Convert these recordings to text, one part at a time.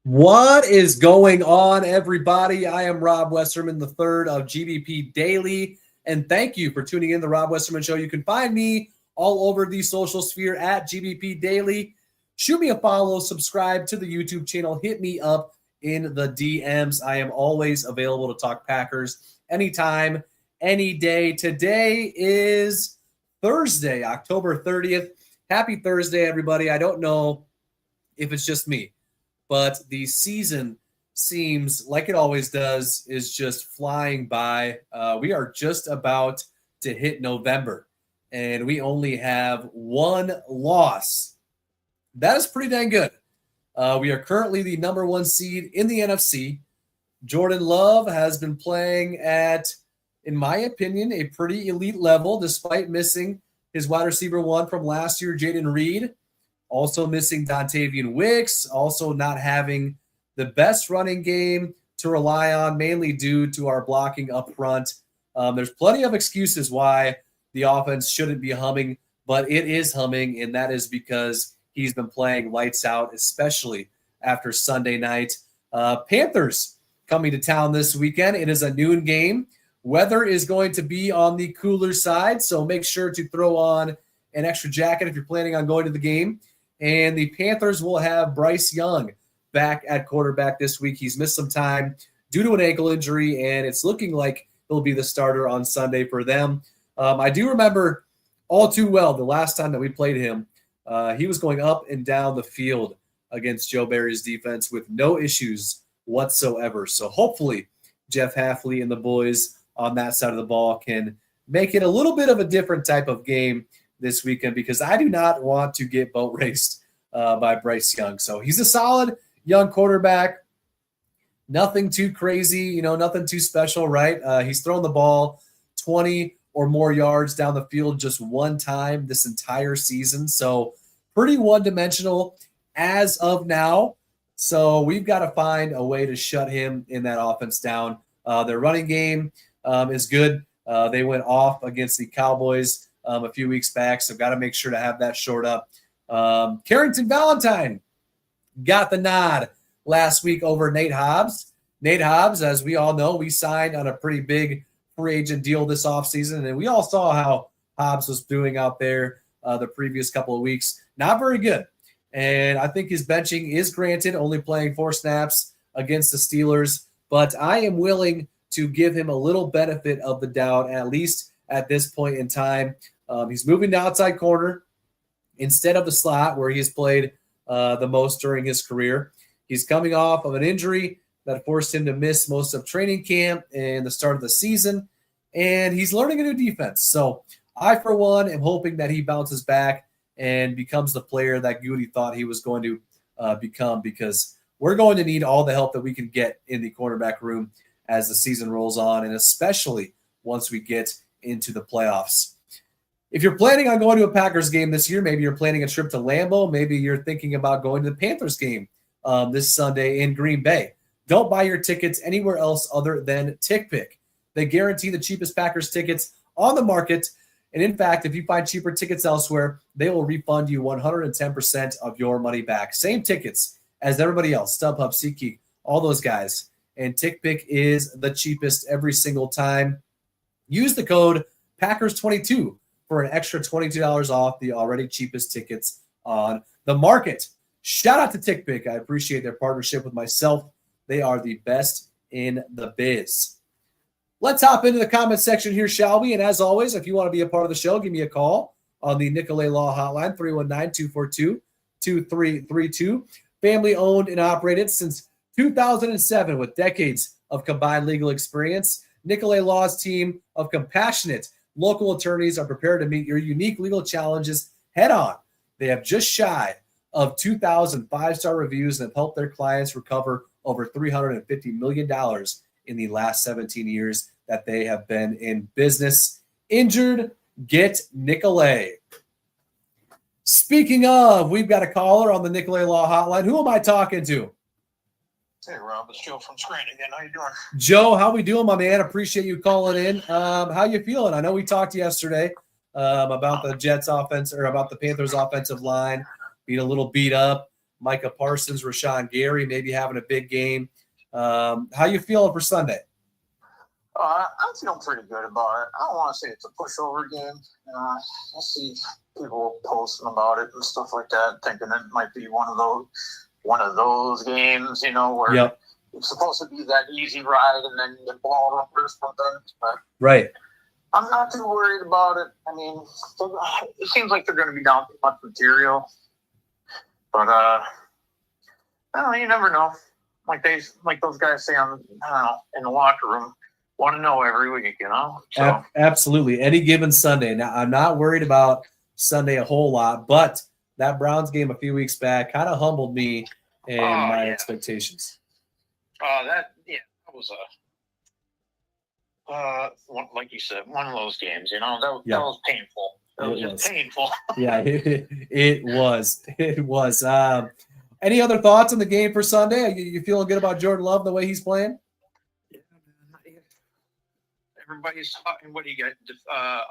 What is going on, everybody? I am Rob Westerman III of GBP Daily, and thank you for tuning in to the Rob Westerman Show. You can find me all over the social sphere at GBP Daily. Shoot me a follow, subscribe to the YouTube channel, hit me up in the DMs. I am always available to talk Packers anytime, any day. Today is Thursday, October 30th. Happy Thursday, everybody. I don't know if it's just me, but the season seems like it always does, is just flying by. We are just about to hit November, and we only have one loss. That is pretty dang good. We are currently the number one seed in the NFC. Jordan Love has been playing at, in my opinion, a pretty elite level, despite missing his wide receiver one from last year, Jaden Reed. Also missing Dontavian Wicks, also not having the best running game to rely on, mainly due to our blocking up front. There's plenty of excuses why the offense shouldn't be humming, but it is humming, and that is because he's been playing lights out, especially after Sunday night. Panthers coming to town this weekend. It is a noon game. Weather is going to be on the cooler side, so make sure to throw on an extra jacket if you're planning on going to the game. And the Panthers will have Bryce Young back at quarterback this week. He's missed some time due to an ankle injury, and it's looking like he'll be the starter on Sunday for them. I do remember all too well the last time that we played him. He was going up and down the field against Joe Barry's defense with no issues whatsoever. So hopefully Jeff Hafley and the boys on that side of the ball can make it a little bit of a different type of game this weekend, because I do not want to get boat raced by Bryce Young. So he's a solid young quarterback. Nothing too crazy, nothing too special, right? He's thrown the ball 20 or more yards down the field just one time this entire season. So pretty one-dimensional as of now. So we've got to find a way to shut him in that offense down. Their running game is good. They went off against the Cowboys a few weeks back, so got to make sure to have that shored up. Carrington Valentine got the nod last week over Nate Hobbs. Nate Hobbs, as we all know, we signed on a pretty big free agent deal this offseason, and we all saw how Hobbs was doing out there the previous couple of weeks. Not very good. And I think his benching is granted, only playing 4 snaps against the Steelers, but I am willing to give him a little benefit of the doubt, at least at this point in time. He's moving to outside corner instead of the slot where he's played the most during his career. He's coming off of an injury that forced him to miss most of training camp and the start of the season, and he's learning a new defense. So I, for one, am hoping that he bounces back and becomes the player that Goody thought he was going to become, because we're going to need all the help that we can get in the cornerback room as the season rolls on, and especially once we get into the playoffs. If you're planning on going to a Packers game this year, maybe you're planning a trip to Lambeau, maybe you're thinking about going to the Panthers game this Sunday in Green Bay, don't buy your tickets anywhere else other than TickPick. They guarantee the cheapest Packers tickets on the market, and in fact, if you find cheaper tickets elsewhere, they will refund you 110% of your money back. Same tickets as everybody else, StubHub, SeatGeek, all those guys. And TickPick is the cheapest every single time. Use the code Packers22 for an extra $22 off the already cheapest tickets on the market. Shout out to TickPick. I appreciate their partnership with myself. They are the best in the biz. Let's hop into the comment section here, shall we? And as always, if you want to be a part of the show, give me a call on the Nicolet Law hotline, 319-242-2332. Family owned and operated since 2007 with decades of combined legal experience. Nicolet Law's team of compassionate local attorneys are prepared to meet your unique legal challenges head on. They have just shy of 2,000 5-star reviews and have helped their clients recover over $350 million in the last 17 years that they have been in business. Injured, get Nicolet. Speaking of, we've got a caller on the Nicolet Law hotline. Who am I talking to? Hey, Rob, it's Joe from Scranton again. How you doing? Joe, how we doing, my man? Appreciate you calling in. How you feeling? I know we talked yesterday about the Jets offense, or about the Panthers offensive line being a little beat up. Micah Parsons, Rashawn Gary, maybe having a big game. How you feeling for Sunday? I'm feeling pretty good about it. I don't want to say it's a pushover game. I see people posting about it and stuff like that, thinking it might be one of those games, where it's supposed to be that easy ride and then you blow up or something. But right. I'm not too worried about it. I mean, it seems like they're going to be down too much material, but I don't know, you never know. Like those guys say in the locker room. Want to know every week, So. Absolutely. Any given Sunday. Now, I'm not worried about Sunday a whole lot, but that Browns game a few weeks back kind of humbled me and my expectations. That was like you said, one of those games. That was painful. It was just painful. Yeah, it was. It was. Any other thoughts on the game for Sunday? You feeling good about Jordan Love the way he's playing? Everybody's talking. What do you get?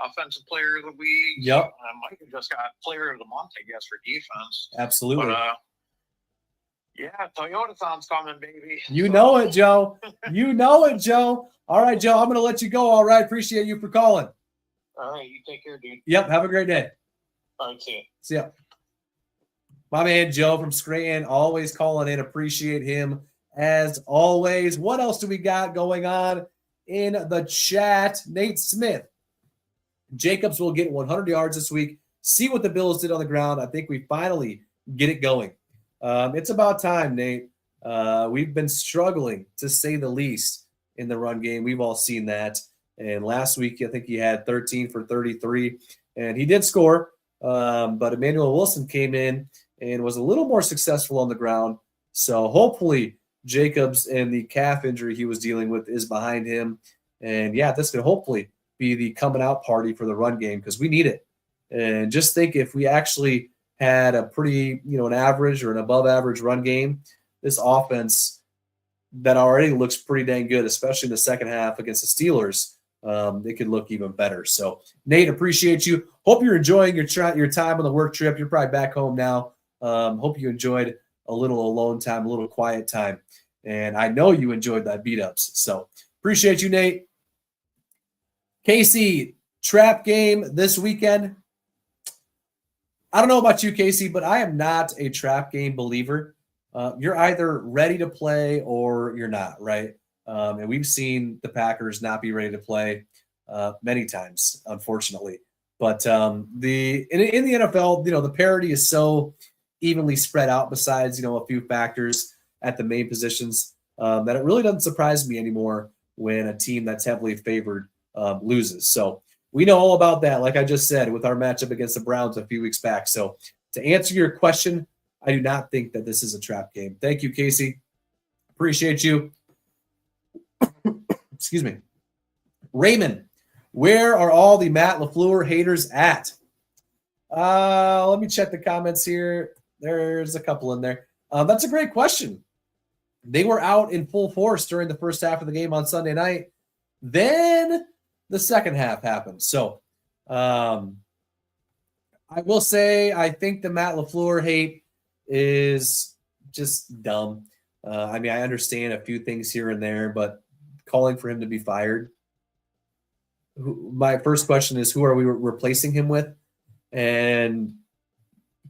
Offensive player of the week. Yep. Mike just got player of the month, I guess, for defense. Absolutely. But, Toyota-thon's coming, baby. You know it, Joe. You know it, Joe. All right, Joe, I'm going to let you go. All right. Appreciate you for calling. All right. You take care, dude. Yep. Have a great day. All right. See you. See ya. My man, Joe from Scranton, always calling in. Appreciate him as always. What else do we got going on in the chat? Nate Smith. Jacobs will get 100 yards this week. See what the Bills did on the ground. I think we finally get it going. It's about time, Nate. We've been struggling, to say the least, in the run game. We've all seen that. And last week, I think he had 13 for 33. And he did score. But Emmanuel Wilson came in and was a little more successful on the ground. So hopefully Jacobs and the calf injury he was dealing with is behind him. And, this could hopefully be the coming out party for the run game because we need it. And just think if we actually had a pretty, an average or an above average run game, this offense that already looks pretty dang good, especially in the second half against the Steelers, it could look even better. So, Nate, appreciate you. Hope you're enjoying your time on the work trip. You're probably back home now. Hope you enjoyed a little alone time, a little quiet time. And I know you enjoyed that beat-ups. So, appreciate you, Nate. Casey, trap game this weekend. I don't know about you, Casey, but I am not a trap game believer. You're either ready to play or you're not, right? And we've seen the Packers not be ready to play many times, unfortunately. But in the NFL, the parity is so evenly spread out besides, a few factors at the main positions that it really doesn't surprise me anymore when a team that's heavily favored loses. So we know all about that, like I just said, with our matchup against the Browns a few weeks back. So to answer your question, I do not think that this is a trap game. Thank you, Casey. Appreciate you. Excuse me. Raymond, where are all the Matt LaFleur haters at? Let me check the comments here. There's a couple in there. That's a great question. They were out in full force during the first half of the game on Sunday night. Then the second half happened. So I will say I think the Matt LaFleur hate is just dumb. I understand a few things here and there, but calling for him to be fired. My first question is, who are we replacing him with? And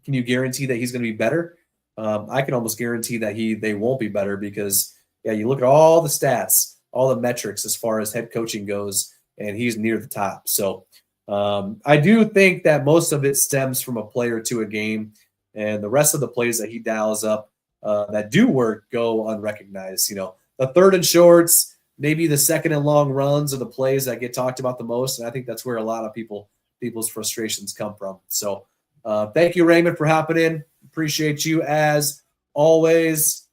can you guarantee that he's going to be better? I can almost guarantee that they won't be better because, you look at all the stats, all the metrics as far as head coaching goes, and he's near the top. So I do think that most of it stems from a play or two a game, and the rest of the plays that he dials up that do work go unrecognized. The third and shorts, maybe the second and long runs are the plays that get talked about the most, and I think that's where a lot of people's frustrations come from. So thank you, Raymond, for hopping in. Appreciate you as always.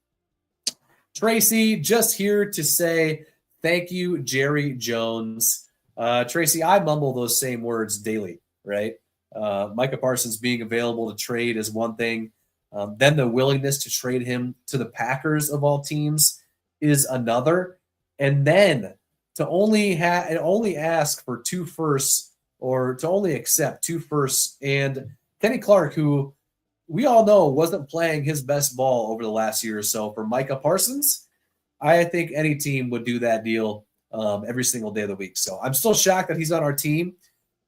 Tracy, just here to say thank you, Jerry Jones. Tracy, I mumble those same words daily, right? Micah Parsons being available to trade is one thing. Then the willingness to trade him to the Packers of all teams is another. And then to only ask for 2 firsts or to only accept 2 firsts and Kenny Clark, who we all know wasn't playing his best ball over the last year or so. For Micah Parsons, I think any team would do that deal every single day of the week. So I'm still shocked that he's on our team.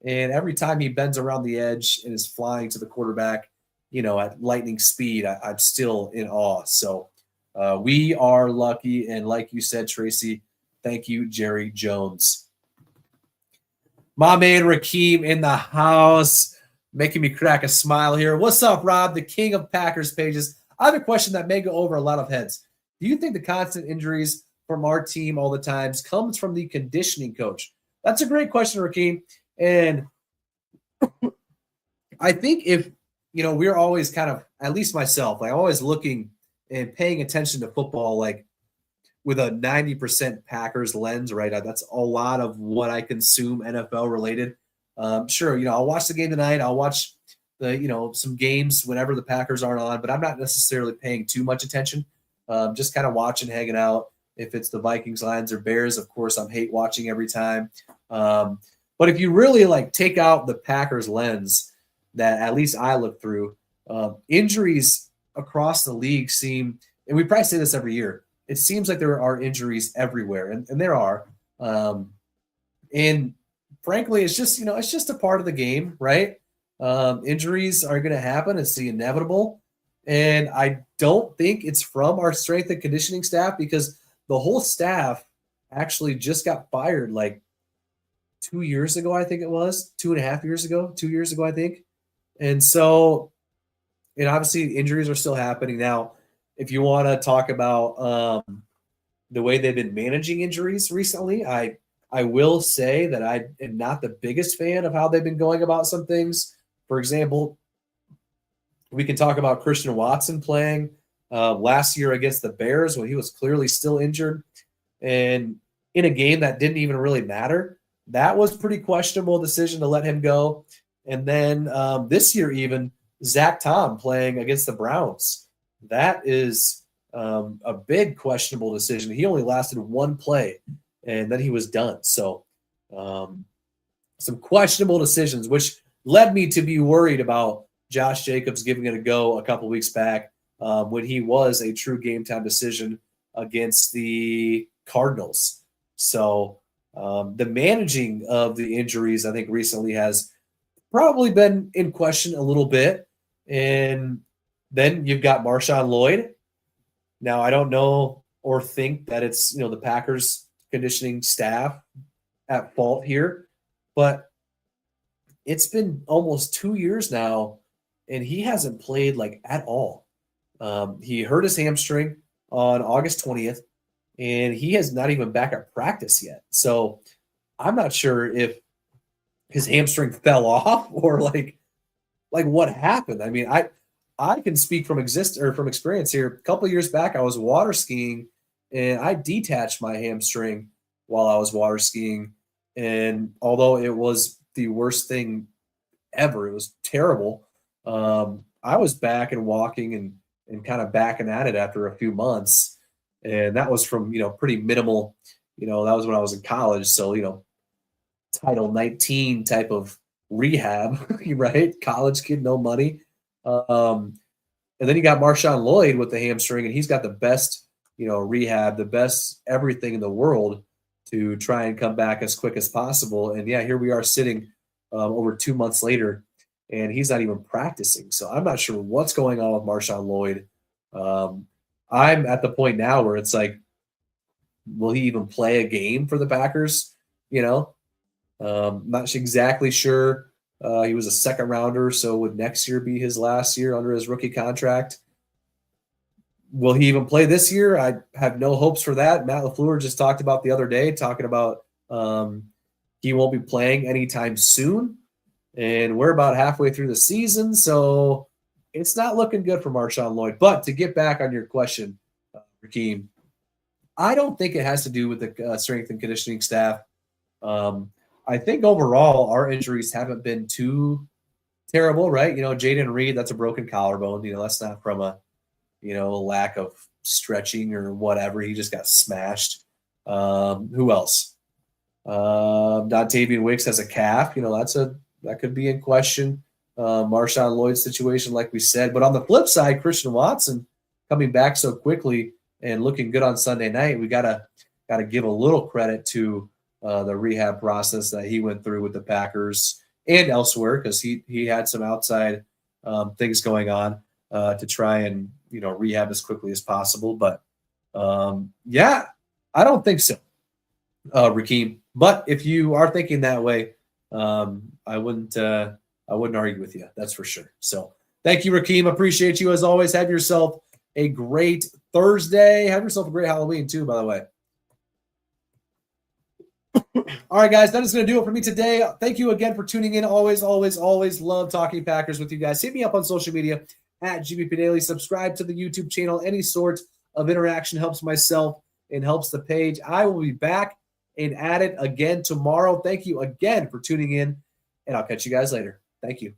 And every time he bends around the edge and is flying to the quarterback, at lightning speed, I'm still in awe. So we are lucky. And like you said, Tracy, thank you, Jerry Jones. My man Rakeem in the house, making me crack a smile here. What's up, Rob, the king of Packers pages? I have a question that may go over a lot of heads. Do you think the constant injuries from our team all the times comes from the conditioning coach? That's a great question, Rakeem. And I think if, we're always kind of, at least myself, like I'm always looking and paying attention to football, like with a 90% Packers lens, right? That's a lot of what I consume NFL related. Sure, I'll watch the game tonight. I'll watch some games whenever the Packers aren't on, but I'm not necessarily paying too much attention. Just kind of watching, hanging out. If it's the Vikings, Lions, or Bears, of course, I'm hate watching every time. But if you really take out the Packers lens that at least I look through, injuries across the league seem, and we probably say this every year, it seems like there are injuries everywhere, and there are. And frankly, it's just, it's just a part of the game, right? Injuries are going to happen. It's the inevitable. And I don't think it's from our strength and conditioning staff, because the whole staff actually just got fired 2 years ago, I think it was, 2.5 years ago, 2 years ago, I think. And so, and obviously injuries are still happening. Now, if you want to talk about the way they've been managing injuries recently, I will say that I am not the biggest fan of how they've been going about some things. For example, we can talk about Christian Watson playing last year against the Bears when he was clearly still injured, and in a game that didn't even really matter. That was a pretty questionable decision to let him go. And then this year, even Zach Tom playing against the Browns. That is a big questionable decision. He only lasted one play, and then he was done. So some questionable decisions, which led me to be worried about Josh Jacobs giving it a go a couple weeks back when he was a true game time decision against the Cardinals. So the managing of the injuries, I think, recently has probably been in question a little bit. And then you've got Marshawn Lloyd. Now, I don't know or think that it's, the Packers conditioning staff at fault here, but it's been almost 2 years now, and he hasn't played at all. He hurt his hamstring on August 20th, and he has not even back at practice yet. So I'm not sure if his hamstring fell off or what happened. I mean, I can speak from experience here. A couple of years back, I was water skiing, and I detached my hamstring while I was water skiing. And although it was the worst thing ever, it was terrible. I was back and walking and kind of backing at it after a few months. And that was from, pretty minimal, that was when I was in college. So, Title 19 type of rehab, right? College kid, no money. And then you got Marshawn Lloyd with the hamstring, and he's got the best, rehab, the best everything in the world to try and come back as quick as possible. And yeah, here we are sitting over 2 months later, and he's not even practicing. So I'm not sure what's going on with Marshawn Lloyd. I'm at the point now where it's will he even play a game for the Packers? Not exactly sure. He was a second rounder, so would next year be his last year under his rookie contract? Will he even play this year? I have no hopes for that. Matt LaFleur just talked about the other day, talking about he won't be playing anytime soon. And we're about halfway through the season, so it's not looking good for Marshawn Lloyd. But to get back on your question, Rakeem, I don't think it has to do with the strength and conditioning staff. I think overall our injuries haven't been too terrible, right? Jaden Reed, that's a broken collarbone. That's not from a, lack of stretching or whatever. He just got smashed. Who else? Dontavian Wicks has a calf. That could be in question. Marshawn Lloyd's situation, like we said. But on the flip side, Christian Watson coming back so quickly and looking good on Sunday night, we gotta give a little credit to the rehab process that he went through with the Packers and elsewhere, because he had some outside things going on to try and rehab as quickly as possible. But yeah, I don't think so, Rakeem. But if you are thinking that way, I wouldn't argue with you. That's for sure. So thank you, Rakeem. Appreciate you as always. Have yourself a great Thursday. Have yourself a great Halloween too, by the way. All right, guys, that is going to do it for me today. Thank you again for tuning in. Always love talking Packers with you guys. Hit me up on social media at GBP Daily. Subscribe to the YouTube channel. Any sort of interaction helps myself and helps the page. I will be back and at it again tomorrow. Thank you again for tuning in, and I'll catch you guys later. Thank you.